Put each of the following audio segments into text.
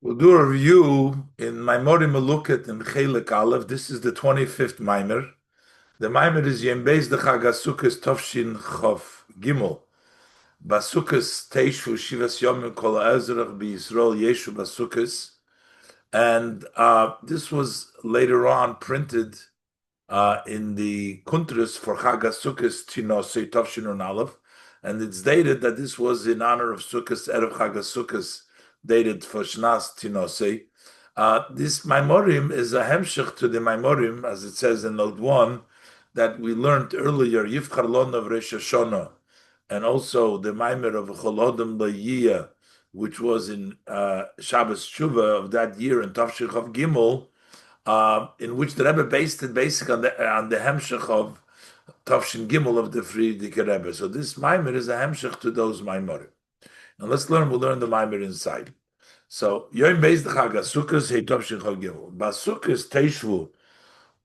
We'll do a review in Mamorim Meluket in Chelik Aleph. This is the 25th Maimer. The Maimer is Yem Beis Dechag Asukes Tovshin Chof Gimel. Basukes Teishu Shivas Yomim Kol Ezrach B'Yisrael Yeshu Basukes. And this was later on printed in the Kuntras for Chag Asukes Tinosei Tovshin Aleph. And it's dated that this was in honor of Sukkos, Erev Chag Asukes, dated for Shnas Tinosei. This Maimorim is a hemshech to the Maimorim, as it says in Note 1, that we learned earlier, Yifchar Lon of Rosh Hashanah, and also the Maimer of Cholodem Layiyah, which was in Shabbos Tshuva of that year in Tavshich of Gimel, in which the Rebbe based it basically on the hemshech of Tavshin Gimel of the Friedrich Rebbe. So this Maimer is a hemshech to those Maimorim. And we'll learn the Maimer inside. So, Yom Beis Dechag Asukos Hey Tov Shechol Gimel. Basukos Teshvu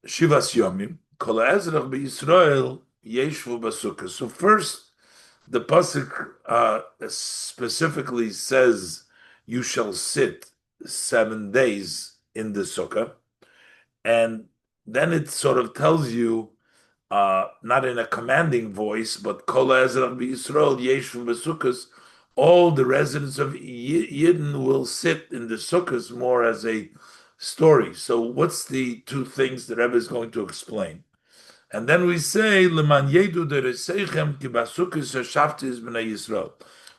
Shivas Yomim Kol Ezrach B'Yisrael Yeshvu Basukos. So first, the pasuk specifically says, "You shall sit 7 days in the sukkah," and then it sort of tells you, not in a commanding voice, but Kol Ezrach B'Yisrael Yeshvu Basukos. All the residents of Yidden will sit in the sukkahs more as a story. So what's the two things the Rebbe is going to explain? And then we say, Leman yedu dereseichem ki basukos hashaftis b'nei Yisrael,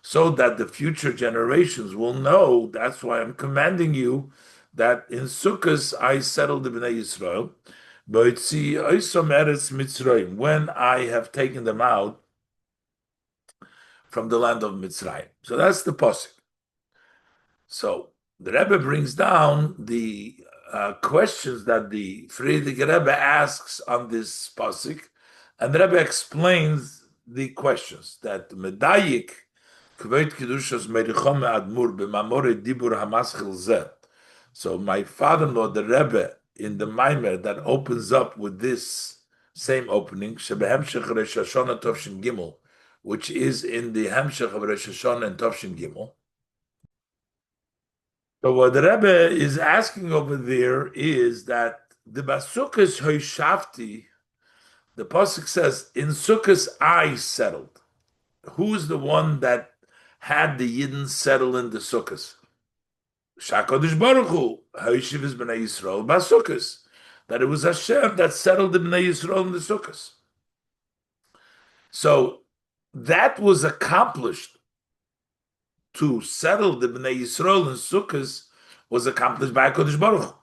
so that the future generations will know, that's why I'm commanding you, that in sukkahs I settled the b'nei Yisrael, b'yitzi oisom eretz Mitzrayim, when I have taken them out from the land of Mitzrayim. So that's the pasuk. So the Rebbe brings down the questions that the Friedrich Rebbe asks on this pasuk, and the Rebbe explains the questions that Medayik Kavod Kedushas Merichome Admur b'Mamore Dibur Hamaschil Zeh. So my father-in-law, the Rebbe, in the Maimer that opens up with this same opening, Shebehemshech Rosh Hashanah Tovshin Gimel, which is in the Hemshech of Rosh Hashanah and Tovshin Gimel. So what the Rebbe is asking over there is that the Basukos Hoishafti, the pasuk says, in Sukkos I settled. Who's the one that had the Yidden settle in the Sukkos? Shakadosh Baruch Hu, Hoishiv B'nei Yisrael Basukos. That it was Hashem that settled the B'nei Yisrael in the Sukkos. So that was accomplished. To settle the Bnei Yisrael in Sukkot was accomplished by HaKadosh Baruch Hu.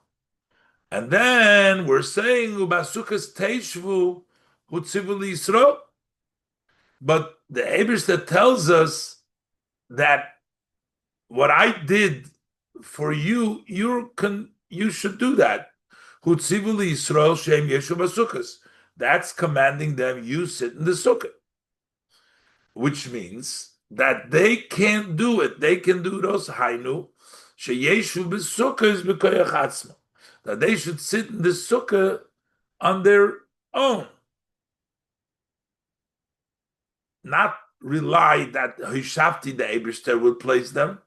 And then we're saying, Ubasukos Teishvu Hutzivu Yisrael. But the Eibush that tells us that what I did for you, you should do that. Hutzivu Yisrael Shem Yeshu Basukos. That's commanding them, you sit in the Sukkah. Which means that they can't do it. They can do those hainu sheyeshu b'sukkahs b'koyach atzmo. That they should sit in the sukkah on their own, not rely that Hishafti the Eibishter will place them,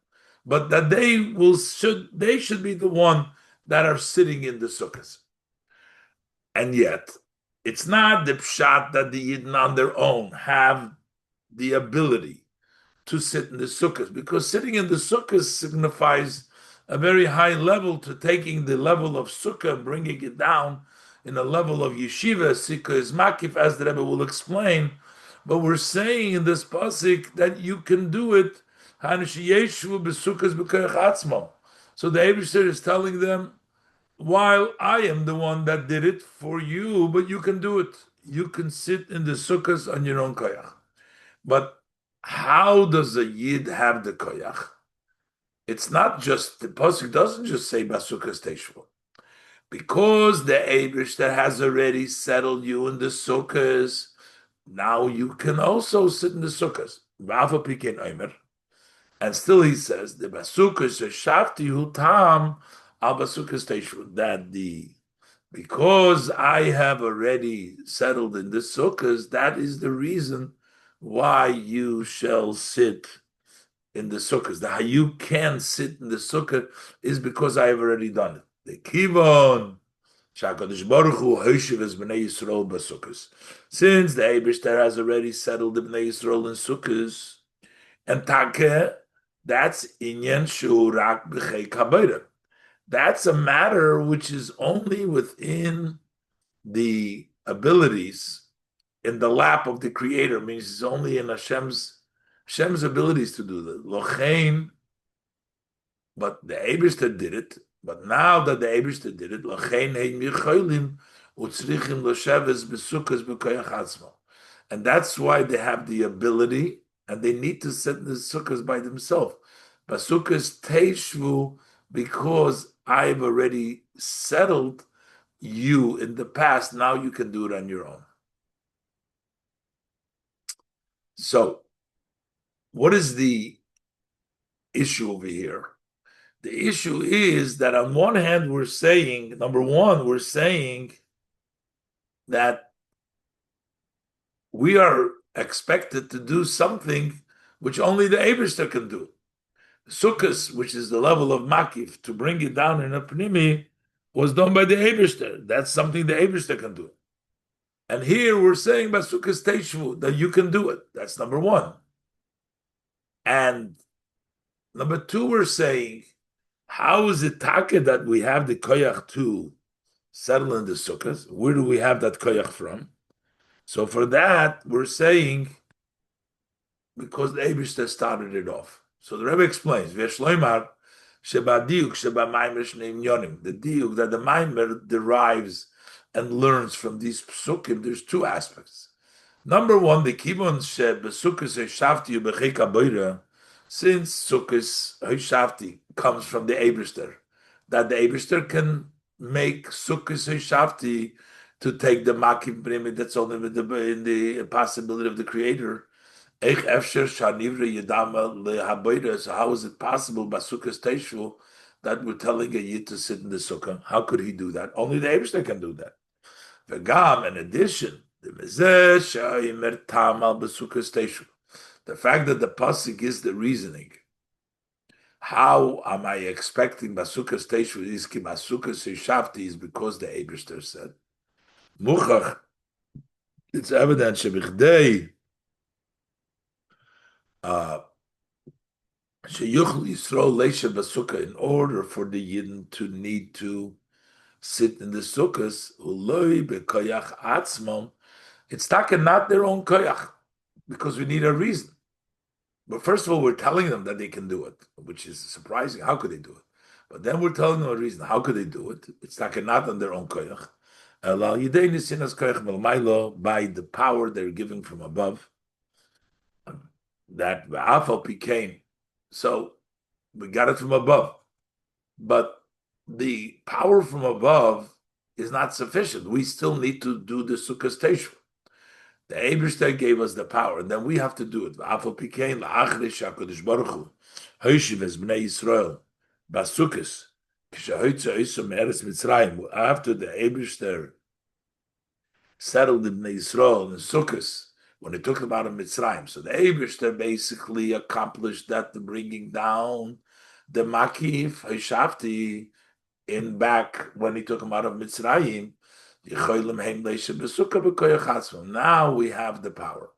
but that they should be the one that are sitting in the sukkahs. And yet, it's not the pshat that the Yidden on their own have the ability to sit in the sukkahs, because sitting in the sukkahs signifies a very high level to taking the level of sukkah and bringing it down in a level of yeshiva. Sukkah is makif, as the Rebbe will explain. But we're saying in this pasuk that you can do it. So the Eibishter is telling them, while I am the one that did it for you, but you can do it. You can sit in the sukkahs on your own koyach. But how does a Yid have the koyach? It's not just, the pasuk doesn't just say Basukos Teshvu. Because the Eibush that has already settled you in the sukkahs, now you can also sit in the sukkahs. And still he says, the Basukos Shafti Hutam al Basukos Teshvu, that because I have already settled in the sukkahs, that is the reason why you shall sit in the sukkahs. The how you can sit in the sukkah is because I have already done it. The kivon shakadosh baruch hu hoshiv es bnei Yisrael b'sukkahs. Since the Eibishter has already settled the bnei Yisrael in sukkahs, and take that's inyan shurak b'chei kabayra. That's a matter which is only within the abilities in the lap of the Creator, means it's only in Hashem's abilities to do that. Lochein, but the Eibishter did it. But now that the Eibishter did it, lochein hein mircholim utzrichim losheves besukas b'koyach atzmo, and that's why they have the ability, and they need to set the sukkahs by themselves. Basukas teshvu, because I've already settled you in the past. Now you can do it on your own. So, what is the issue over here? The issue is that on one hand, we're saying, number one, we're saying that we are expected to do something which only the Eibishter can do. Sukkahs, which is the level of makif, to bring it down in a pnimi, was done by the Eibishter. That's something the Eibishter can do. And here we're saying by Sukkahs Teshvu that you can do it. That's number one. And number two, we're saying, how is it taka that we have the koyach to settle in the Sukkahs? Where do we have that koyach from? So for that, we're saying, because the Eibishter started it off. So the Rebbe explains, the diuk that the Maimer derives and learns from these psukim, there's two aspects. Number one, the kibon besukkos heshafti ubecheka boira, since sukkos heshafti comes from the Eibishter, that the Eibishter can make sukkos heshafti to take the makim primi, that's only in the possibility of the Creator. So how is it possible Basukas Teshvu that we're telling a yid to sit in the sukkah? How could he do that? Only the Eibishter can do that. In addition, the fact that the pasuk is the reasoning. How am I expecting Basukas Teshvu is ki Basukas Shavti is because the Eibishter said. Muchach, it's evident shebichdei in order for the Yidden to need to sit in the sukkahs, it's taken not their own koyach, because we need a reason. But first of all, we're telling them that they can do it, which is surprising. How could they do it? But then we're telling them a reason. How could they do it? It's taken not on their own koyach. By the power they're giving from above. That Afal became, so we got it from above, but the power from above is not sufficient. We still need to do the Sukkahs Teshvu. The Eibishter gave us the power, and then we have to do it. Afal became la'achrish HaKadosh Baruch Hu Hoshiv es bnei Yisrael basukkos kishahoitza isum eretz Mitzrayim. After the Eibishter settled in Yisrael and Sukkahs, when he talked about a Mitzrayim. So the Eibishter basically accomplished that, the bringing down the Makif, Heshafti, in back when he took him out of Mitzrayim. Now we have the power.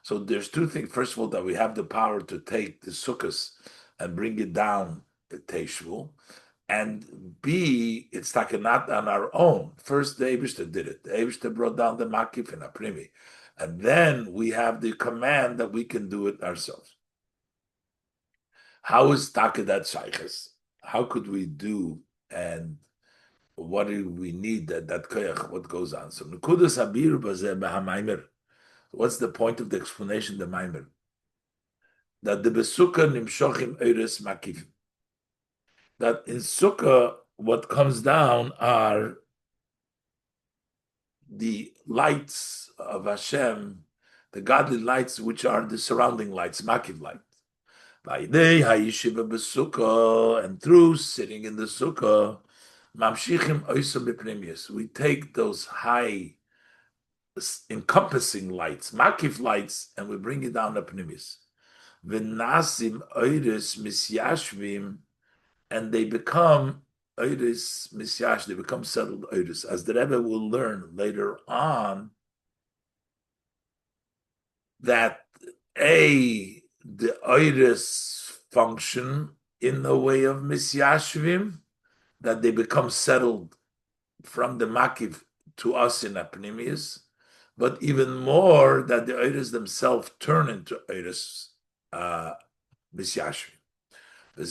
So there's two things. First of all, that we have the power to take the Sukkahs and bring it down to Teshvu. And B, it's not on our own. First, the Eibishter did it. The Eibishter brought down the Makif and Aprimi. And then we have the command that we can do it ourselves. How is taka that shayches? How could we do, and what do we need that koyach? What goes on? So nekudas habir bazeh b'hamaimer. What's the point of the explanation? The maimer that the besukkah nimshochim eires makif. That in sukkah, what comes down are the lights of Hashem, the godly lights, which are the surrounding lights, makiv light. And through sitting in the sukkah, we take those high encompassing lights, makif lights, and we bring it down to pnimius. V'nasim oiris misyashvim, and they become oiris misyash, they become settled oiris. As the Rebbe will learn later on, that the oiris function in the way of misyashvim, that they become settled from the makiv to us in apnimius, but even more that the oiris themselves turn into oiris misyashvim. And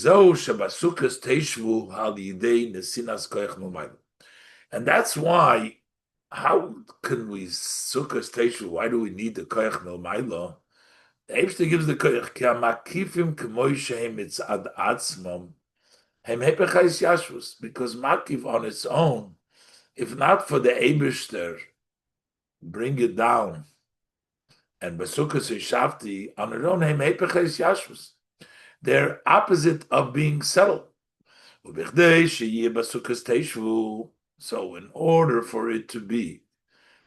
that's why, how can we sukkos teishvu? Why do we need the koyach milmailo? The Eibshter gives the koyach ki makifim k'moy shehem mitzad atzmam hem hepechais yashvus, because makif on its own, if not for the Eibshter, bring it down, and besukos shavti on their own hem hepechais yashvus, they're opposite of being settled. So in order for it to be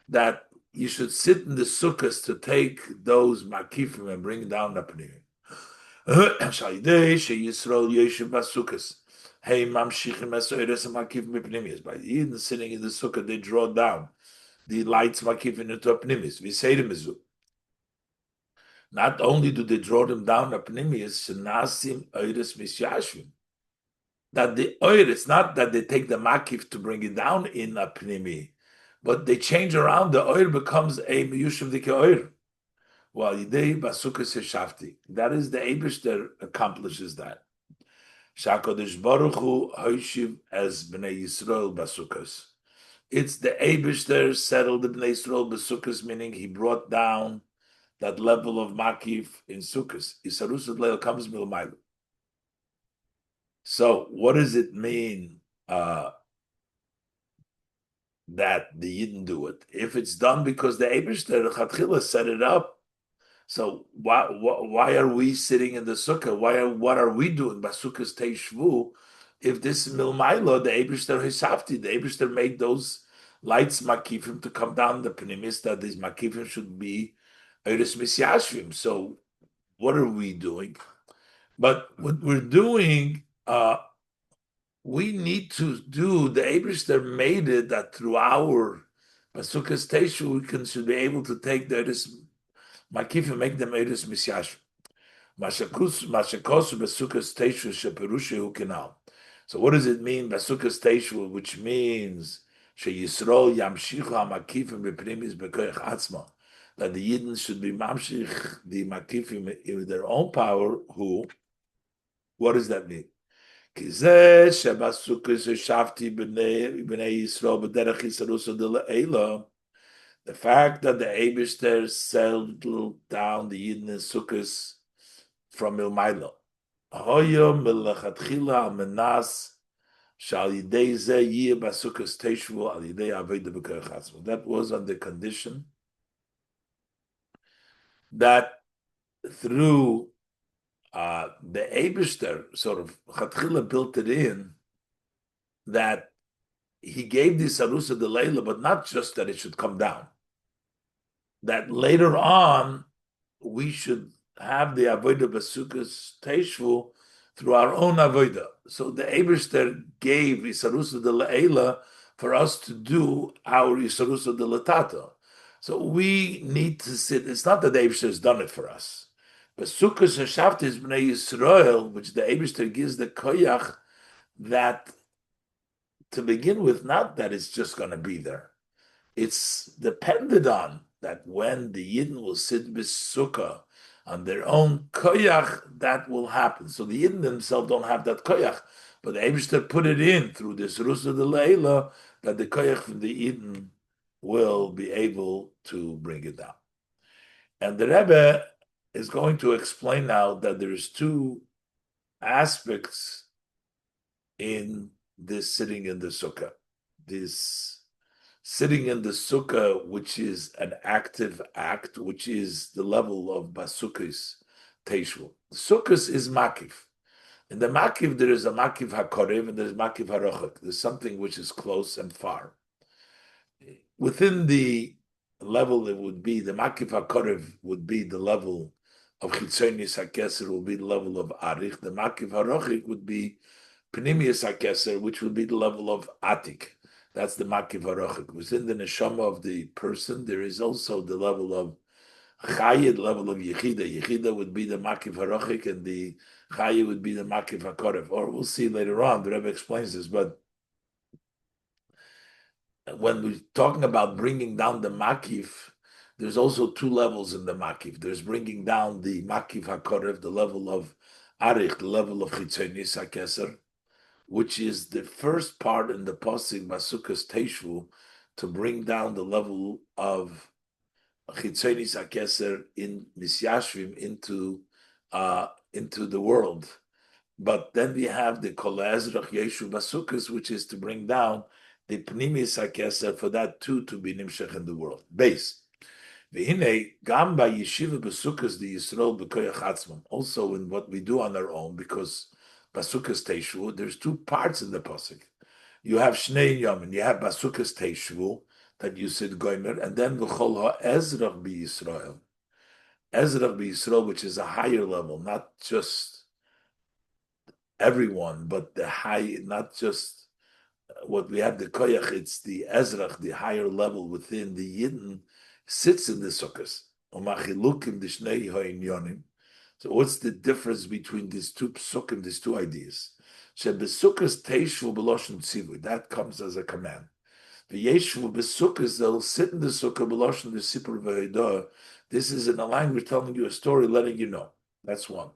that you should sit in the sukkahs to take those makifim and bring down the pneumin. By the Eden sitting in the sukkah, they draw down the lights makifim into a pnimis. We say them is not only do they draw them down a pnimis, shenasim oiris misyashvim, that the oir, it's not that they take the makif to bring it down in a pnimi, but they change around. The oir becomes a miyushav dike oir. While yidei basukas shafti, that is the Eibush that accomplishes that. Shakodesh Baruch Hu hoishiv as bnei Yisrael basukas. It's the Eibush that settled the bnei Yisrael basukas, meaning he brought down that level of makif in sukkahs. Isarus leil comes milmaylu. So, what does it mean that the Yidden do it? If it's done because the Eibishter Chatchila set it up, so why are we sitting in the sukkah? What are we doing? Basukas Teshvu. If this is Milmailo, the Eibishter Hisafti, the Eibishter made those lights makifim to come down the pnimis, that these makifim should be Eiris Misyashvim. So, what are we doing? But what we're doing, we need to do, the Eibishter made it that through our Basukas Teshu, we should be able to take the Eiris Makif and make them Eiris Misyash. Mashakosu Basukas Teshu Sheperushu Kinal. So what does it mean, Basukas Teshu, which means She Yisrael Yamshichu HaMakifim Beprimis Bekoyach Atzma, that the Yidden should be Mamshich, the Makifim, in their own power, who, what does that mean? The fact that the Eibishter settled down the Yidden and Sukkos from Milmailo. That was on the condition that through the Eibishter sort of Chatchila built it in, that he gave this Arusa de Leila, but not just that it should come down. That later on we should have the Avodah Basukas Teshvu through our own Avodah. So the Eibishter gave Isarusa de Leila for us to do our Isarusa de Latata. So we need to sit. It's not that the Eibishter has done it for us. Besukas Hashavt is Bnei Yisrael, which the Eibishter gives the koyach, that to begin with, not that it's just going to be there. It's dependent on that when the Yidden will sit Besukkah on their own koyach, that will happen. So the Yidden themselves don't have that koyach, but the Eibishter put it in through this Rusa de Leila, that the koyach from the Yidden will be able to bring it down. And the Rebbe is going to explain now that there's two aspects in this sitting in the sukkah. This sitting in the sukkah, which is an active act, which is the level of basukis teishvu. Sukkahs is makif. In the makif, there is a makif hakorev and there is makif harochak. There's something which is close and far. Within the level, it would be the makif hakorev would be the level of Chitzonis HaKeser will be the level of Arich. The Makiv HaRochik would be Pnimius HaKeser, which would be the level of Atik. That's the Makiv HaRochik. Within the neshama of the person, there is also the level of Chayid, level of Yechida. Yechida would be the Makiv HaRochik, and the Chayid would be the Makiv HaKorev. Or we'll see later on, the Rebbe explains this, but when we're talking about bringing down the Makiv, there's also two levels in the Makiv. There's bringing down the Makiv HaKorev, the level of Arich, the level of Chitzonis HaKeser, which is the first part in the Pasuk Basukas Teshvu, to bring down the level of Chitzonis HaKeser in Misyashvim into the world. But then we have the Kol Ezrach Yeshu Basukas, which is to bring down the Pnimis HaKeser, for that too to be Nimshech in the world. Base. V'hinei gam ba yeshiva Basukas the Yisrael b'koyach atzmam. Also in what we do on our own, because Basukas Teshvu, there's two parts in the pasuk. You have Shnei Yamin, you have Basukas Teshvu, that you said Goimer, and then V'chol ha'ezrach b'Yisrael. Ezrach b'Yisrael, which is a higher level, not just everyone, but the high, not just what we have the koyach, it's the Ezrach, the higher level within the Yidden, sits in the Sukkos. U'machilukim d'shnei ha'inyonim. So what's the difference between these two psukim, these two ideas? Shebesukkos teishvu b'loshen tzivui, that comes as a command. V'yeshvu besukkos, they'll sit in the sukkah b'loshen the sipur v'heidah. This is in a language telling you a story, letting you know. That's one.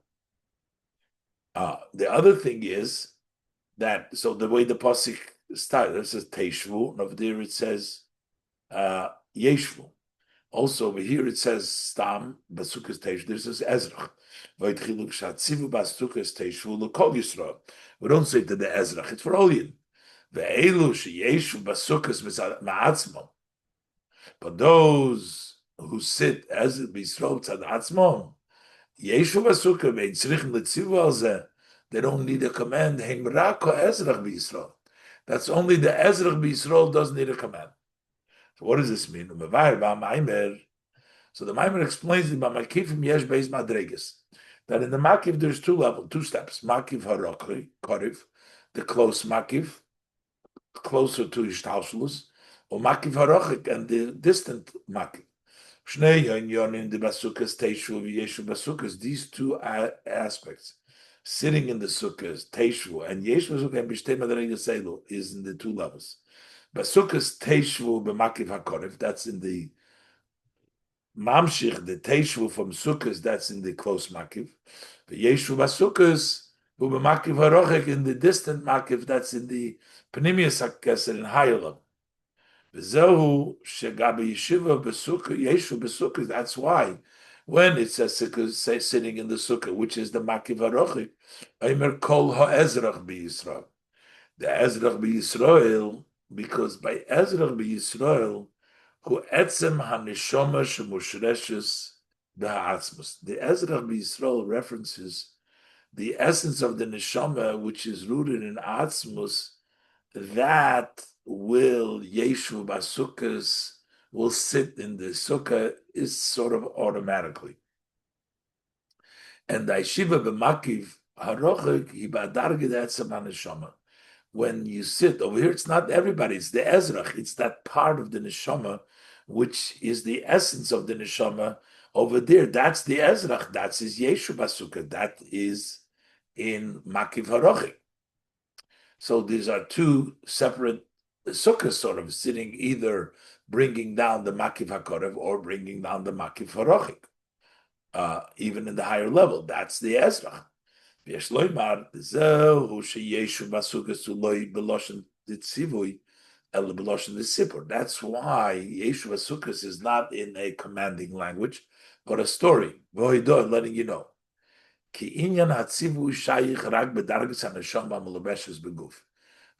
The other thing is that, so the way the pasuk starts, it says teishvu, and over there it says yeshvu. Also over here it says stam basukas teishvu. This is ezrach. We don't say to the ezrach; it's for all Yidden. But those who sit as it be stroked at atzmon, yeshu basukah vein tzrichim letzivu al zeh. They don't need a command. Heim rako ezrach b'Yisrael. That's only the ezrach b'Yisrael doesn't need a command. So what does this mean? So the Maimer explains in Makifim yesh beis madreges, that in the Makiv there's two steps. Makiv harokri, koriv, the close Makiv, closer to Ishtalshlus, or Makiv harochik, and the distant Makiv. Shnei yonyonim the basukas teishu v'yeshu basukas. These two aspects, sitting in the sukkahs, teishu, and yeshu basukas and b'shtei madreges seilu, is in the two levels. Basukas teishu b'makiv hakoriv, that's in the Mamshich, the Teishvu from Sukkos, that's in the close Makiv. The Yeshu Basukkos, who Makiv Harochek, in the distant Makiv, that's in the Pnimius HaKeser, in higher level. The Zehu Shegabi Yeshiva Basukkos, Yeshu Basukkos, that's why when it says say, sitting in the Sukkah, which is the Makiv Harochek, Eimer Kol HaEzrach BiYisrael. The Ezrach BiYisrael, because by Ezrach BiYisrael, who etzem haneshama shemushreshes b'ha'atzmus. The Ezrach b'Yisrael references the essence of the neshama, which is rooted in atzmus, that will yeshu basukas, will sit in the sukkah, is sort of automatically. And the yeshiva b'makiv harochik hibadargid etzem haneshama. When you sit over here, it's not everybody, it's the Ezrach, it's that part of the neshama, which is the essence of the neshama. Over there, that's the Ezrach, that's his Yeshu Basukah, that is in Makiv Harochik. So these are two separate sukkahs, sort of sitting, either bringing down the Makiv HaKorev or bringing down the Makiv Harochik. Even in the higher level, that's the Ezrach. That's why Yeshu Basukas is not in a commanding language, but a story, letting you know.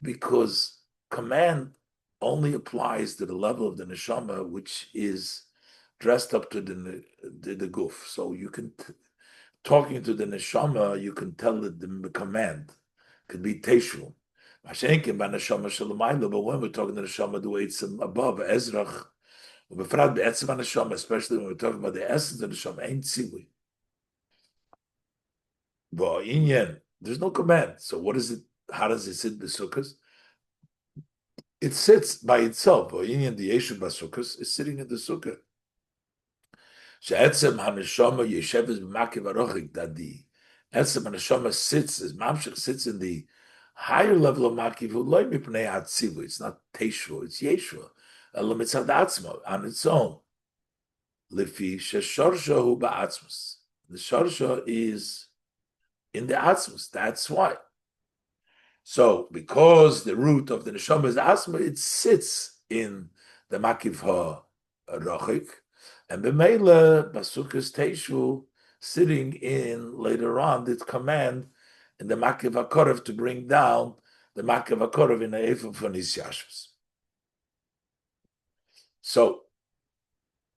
Because command only applies to the level of the neshama, which is dressed up to the guf. So you can talking to the neshama, you can tell it the command. Could be teishu. But when we're talking to the neshama, the way it's above, Ezrach, especially when we're talking about the essence of the neshama, ain't tzivui. There's no command. So what is it? How does it sit Besukkos? It sits by itself. The Yeshu Basukkos is sitting in the sukkah. She'etzem haneshama yesheves b'makiv arochik, that the etzem haneshama sits, as mamshech sits in the higher level of makiv, who loy mipnei hatzivu. It's not teishvu, it's yeshua. Elo mitzad atzma, on its own. Lefi sheshorsha hu ba'atzmus. The shorsha is in the atzmus. That's why. So, because the root of the neshama is asma, it sits in the makiv ha-rochik, and b'meila basukos teishu, sitting in later on the command in the makiv ha-korev to bring down the makiv ha-korev in the ephah for nisyashvus. So,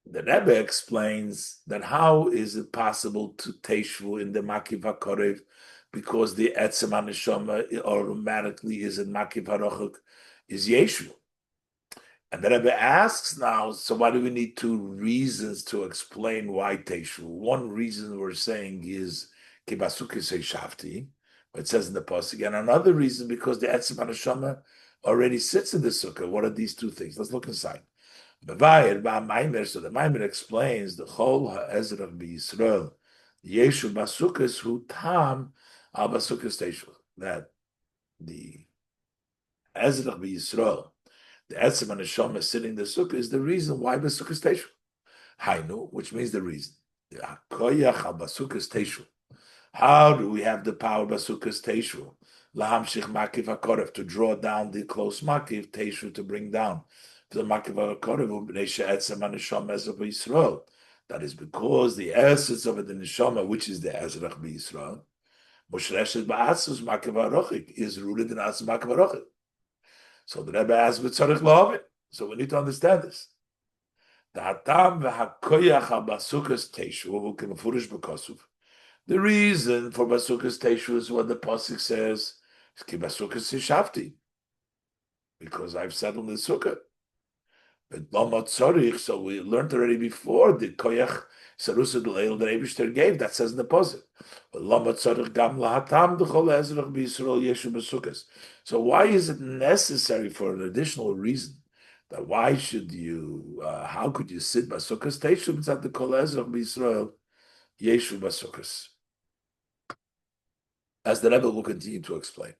the Rebbe explains that how is it possible to teishu in the makiv ha-korev, because the etzem haneshama automatically is in makiv harochik, is Yeshu. And the Rebbe asks now, so why do we need two reasons to explain why Teshu? One reason we're saying is Kibasukis Shafti, it says in the pasuk, and another reason because the etzem haneshama already sits in the sukkah. What are these two things? Let's look inside. So the Maimer explains the Chol HaEzrach BeYisrael Yeshu Basukkos Hu Tam Al Basukkos Teshu, that the Ezrach BeYisrael, the etzem haneshama sitting in the sukkah, is the reason why Basukkos Teshu. Hainu, which means the reason. The Hakoyach Al Basukkos Teshu. How do we have the power Basukkos Teshu? Lahamshich Makiv HaKorev, to draw down the close Makiv Teshu, to bring down the Makiv HaKorev, etzem haneshama Ezrach BeYisrael. That is because the essence of the neshama, which is the Ezrach BeYisrael, Moshreshet ba'atzmus makiv harochik, is rooted in atzmus makiv harochik. So the Rebbe asks, "V'tzarich lahavin." So we need to understand this. The hatam v'hakoyach ha-basukos teishu v'kemefurish b'kosuv. The reason for basukos teishu is what the pasuk says: "Ki basukos yishavti," because I've settled the sukkah. But lama tzarich, so we learned already before the koyach sarusa d'leil that Eibishter gave. That says in the pasuk. So why is it necessary for an additional reason that why should you, how could you sit Basukos Teishu at the Kol Ezrach B'Yisrael Yeshu Basukos? As the Rebbe will continue to explain.